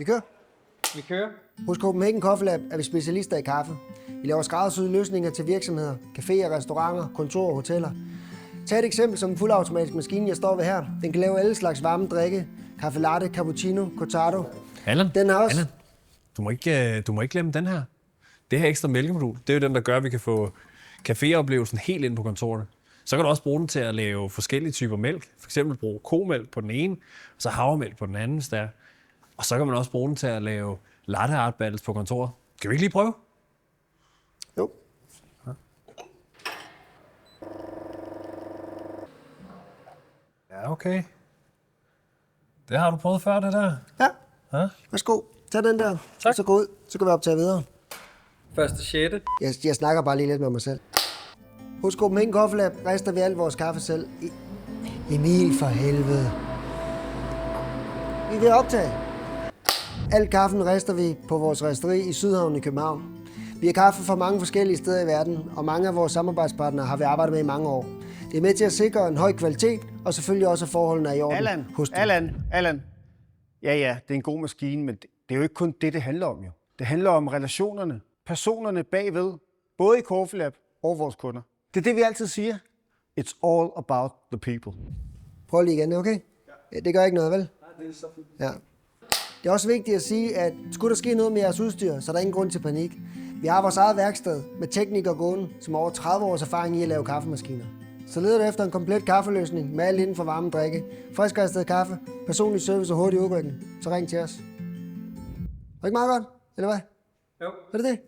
Vi kører. Vi kører. Hos Copenhagen Coffee Lab er vi specialister i kaffe. Vi laver skræddersyede løsninger til virksomheder, caféer, restauranter, kontorer og hoteller. Tag et eksempel som en fuldautomatisk maskine, jeg står ved her. Den kan lave alle slags varme drikke. Kaffe latte, cappuccino, cortado. Allan, Den har også... Allan, du må ikke glemme den her. Det her ekstra mælkemodul, det er jo den, der gør, at vi kan få caféoplevelsen helt ind på kontorerne. Så kan du også bruge den til at lave forskellige typer mælk. For eksempel bruge komælk på den ene, og så havremælk på den anden, hvis der er. Og så kan man også bruge den til at lave latte art battles på kontoret. Skal vi ikke lige prøve? Jo. Ja, okay. Det har du prøvet før, det der? Ja. Værsgo. Tag den der. Tak. Så gå ud. Så kan vi optage videre. Første 6. Jeg snakker bare lige lidt med mig selv. Hos Copenhagen Coffee Lab rester vi al vores kaffe selv. Emil, for helvede. Vi er ved at optage. Al kaffen rester vi på vores resteri i Sydhavn i København. Vi har kaffe fra mange forskellige steder i verden, og mange af vores samarbejdspartnere har vi arbejdet med i mange år. Det er med til at sikre en høj kvalitet, og selvfølgelig også, at forholdene er i orden hos dem. Allan. Ja, det er en god maskine, men det er jo ikke kun det handler om, jo. Det handler om relationerne, personerne bagved, både i Coffee Lab og vores kunder. Det er det, vi altid siger. It's all about the people. Prøv lige igen, okay? Ja, det gør ikke noget, vel? Nej, det er så fint. Ja. Det er også vigtigt at sige, at skulle der ske noget med jeres udstyr, så er der ingen grund til panik. Vi har vores eget værksted med teknikere gående, som har over 30 års erfaring i at lave kaffemaskiner. Så leder du efter en komplet kaffeløsning med alt inden for varme drikke, friskrestet kaffe, personlig service og hurtig udrykning, så ring til os. Er det ikke meget godt, eller hvad? Jo. Er det det?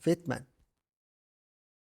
Fedt, mand.